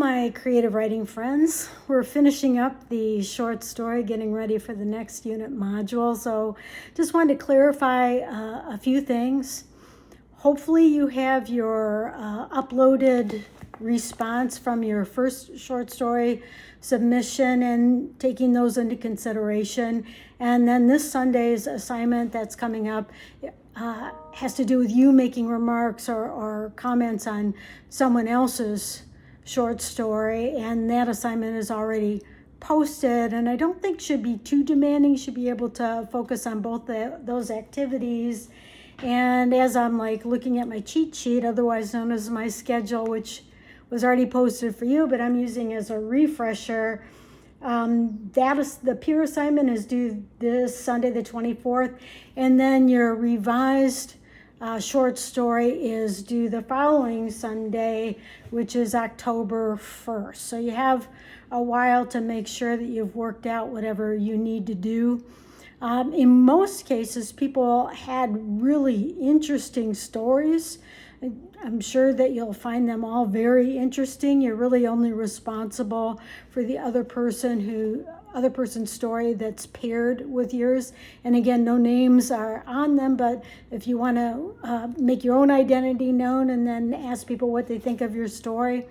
my creative writing friends. We're finishing up the short story, getting ready for the next unit module. So just wanted to clarify a few things. Hopefully you have your uploaded response from your first short story submission and taking those into consideration. And then this Sunday's assignment that's coming up has to do with you making remarks or comments on someone else's short story, and that assignment is already posted, and I don't think should be too demanding. Should be able to focus on both those activities. And as I'm like looking at my cheat sheet, otherwise known as my schedule, which was already posted for you, but I'm using as a refresher, the peer assignment is due this Sunday the 24th, and then your revised short story is due the following Sunday, which is October 1st. So you have a while to make sure that you've worked out whatever you need to do. In most cases, people had really interesting stories. I'm sure that you'll find them all very interesting. You're really only responsible for the other person's story that's paired with yours. And again, no names are on them, but if you want to make your own identity known and then ask people what they think of your story,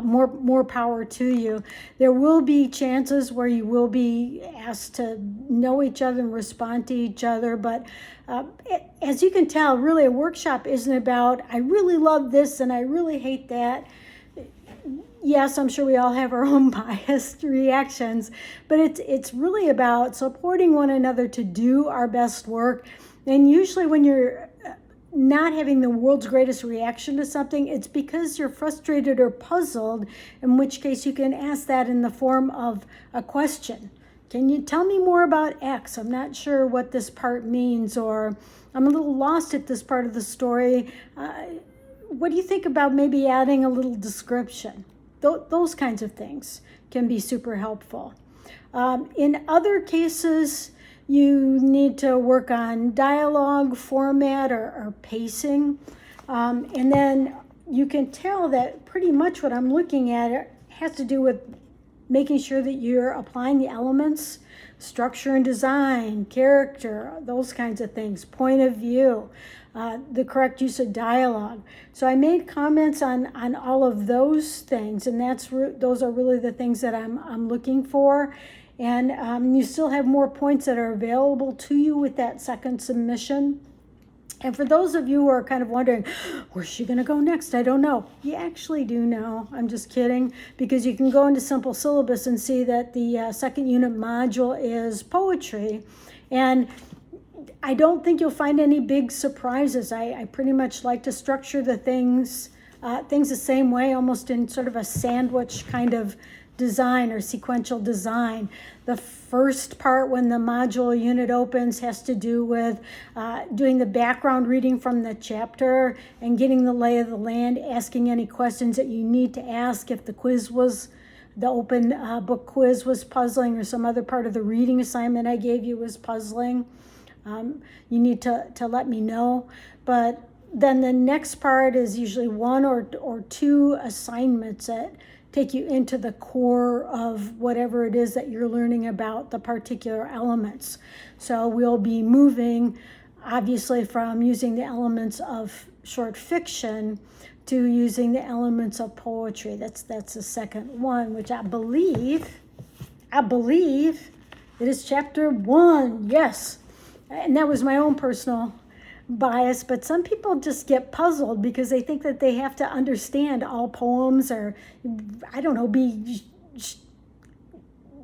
more power to you. There will be chances where you will be asked to know each other and respond to each other, but as you can tell, really a workshop isn't about, I really love this and I really hate that. Yes, I'm sure we all have our own biased reactions, but it's really about supporting one another to do our best work. And usually when you're not having the world's greatest reaction to something, it's because you're frustrated or puzzled, in which case you can ask that in the form of a question. Can you tell me more about X? I'm not sure what this part means, or I'm a little lost at this part of the story. What do you think about maybe adding a little description? Those kinds of things can be super helpful. In other cases, you need to work on dialogue, format, or pacing. And then you can tell that pretty much what I'm looking at has to do with making sure that you're applying the elements, structure and design, character, those kinds of things, point of view, the correct use of dialogue. So I made comments on all of those things, and those are really the things that I'm looking for. And you still have more points that are available to you with that second submission. And for those of you who are kind of wondering, where's she going to go next? I don't know. You actually do know. I'm just kidding, because you can go into Simple Syllabus and see that the second unit module is poetry. And I don't think you'll find any big surprises. I pretty much like to structure the things the same way, almost in sort of a sandwich kind of design or sequential design. The first part, when the module unit opens, has to do with doing the background reading from the chapter and getting the lay of the land, asking any questions that you need to ask. If the open book quiz was puzzling, or some other part of the reading assignment I gave you was puzzling, you need to let me know. But then the next part is usually one or two assignments that take you into the core of whatever it is that you're learning about the particular elements. So we'll be moving, obviously, from using the elements of short fiction to using the elements of poetry. That's the second one, which I believe it is chapter 1. Yes. And that was my own personal bias, but some people just get puzzled because they think that they have to understand all poems, or I don't know, be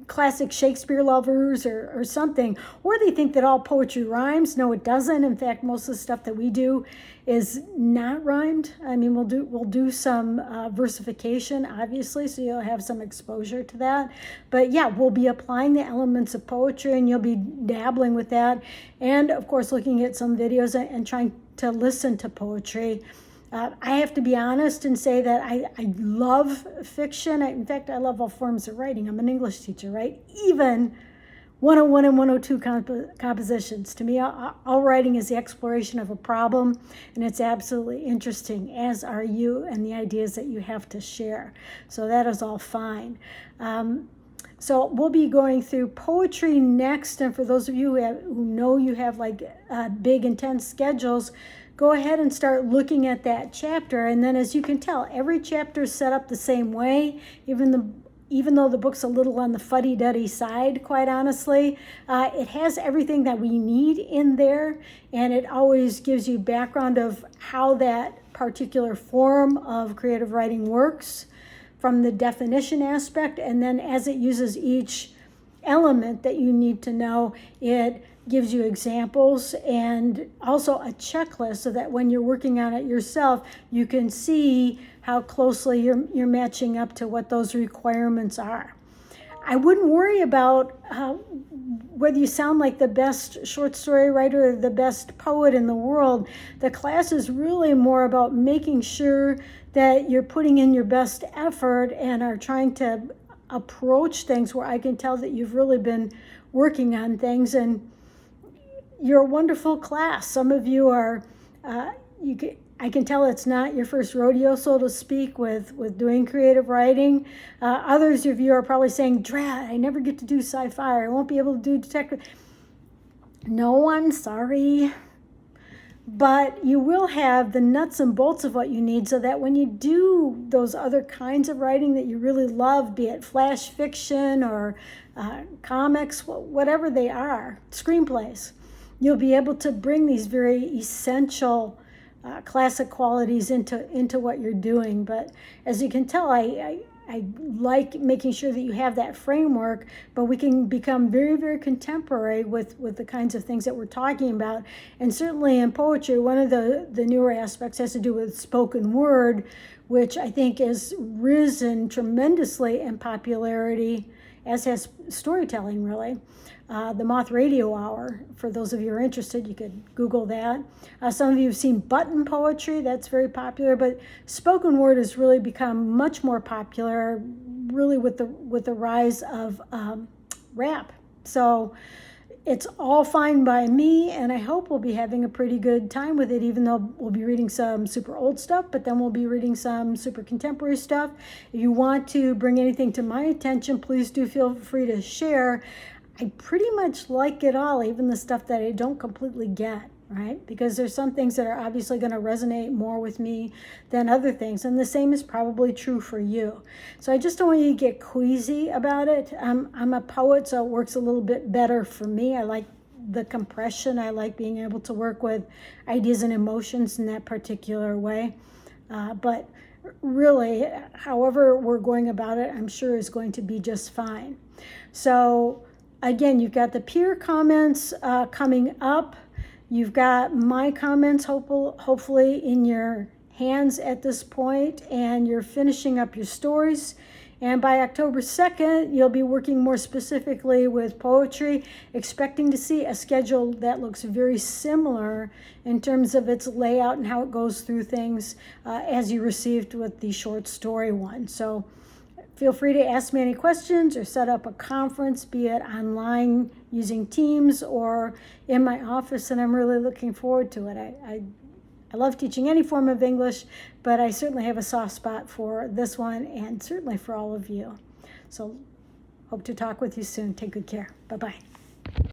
classic Shakespeare lovers or something, or they think that all poetry rhymes. No, it doesn't. In fact, most of the stuff that we do is not rhymed. I mean, we'll do some versification, obviously, so you'll have some exposure to that. But yeah, we'll be applying the elements of poetry, and you'll be dabbling with that, and of course looking at some videos and trying to listen to poetry. I have to be honest and say that I love fiction. In fact, I love all forms of writing. I'm an English teacher, right? Even 101 and 102 compositions. To me, all writing is the exploration of a problem, and it's absolutely interesting, as are you and the ideas that you have to share. So that is all fine. So we'll be going through poetry next, and for those of you who know you have like big, intense schedules, go ahead and start looking at that chapter. And then, as you can tell, every chapter is set up the same way, even though the book's a little on the fuddy-duddy side, quite honestly. It has everything that we need in there, and it always gives you background of how that particular form of creative writing works from the definition aspect, and then as it uses each element that you need to know, it gives you examples and also a checklist so that when you're working on it yourself, you can see how closely you're matching up to what those requirements are. I wouldn't worry about whether you sound like the best short story writer or the best poet in the world. The class is really more about making sure that you're putting in your best effort and are trying to approach things where I can tell that you've really been working on things, and you're a wonderful class. Some of you are, I can tell it's not your first rodeo, so to speak, with doing creative writing. Others of you are probably saying, drat, I never get to do sci-fi, or I won't be able to do detective. No, I'm sorry. But you will have the nuts and bolts of what you need so that when you do those other kinds of writing that you really love, be it flash fiction or comics, whatever they are, screenplays, you'll be able to bring these very essential classic qualities into what you're doing. But as you can tell, I like making sure that you have that framework, but we can become very, very contemporary with the kinds of things that we're talking about. And certainly in poetry, one of the newer aspects has to do with spoken word, which I think has risen tremendously in popularity, as has storytelling, really. The Moth Radio Hour, for those of you who are interested, you could Google that. Some of you have seen button poetry, that's very popular, but spoken word has really become much more popular, really with the rise of rap. So it's all fine by me, and I hope we'll be having a pretty good time with it, even though we'll be reading some super old stuff, but then we'll be reading some super contemporary stuff. If you want to bring anything to my attention, please do feel free to share. I pretty much like it all, even the stuff that I don't completely get, right? Because there's some things that are obviously going to resonate more with me than other things, and the same is probably true for you. So I just don't want you to get queasy about it. I'm a poet, so it works a little bit better for me. I like the compression. I like being able to work with ideas and emotions in that particular way. But really, however we're going about it, I'm sure is going to be just fine. So again, you've got the peer comments coming up. You've got my comments hopefully in your hands at this point, and you're finishing up your stories. And by October 2nd, you'll be working more specifically with poetry, expecting to see a schedule that looks very similar in terms of its layout and how it goes through things as you received with the short story one. So feel free to ask me any questions or set up a conference, be it online using Teams or in my office, and I'm really looking forward to it. I love teaching any form of English, but I certainly have a soft spot for this one and certainly for all of you. So hope to talk with you soon. Take good care. Bye-bye.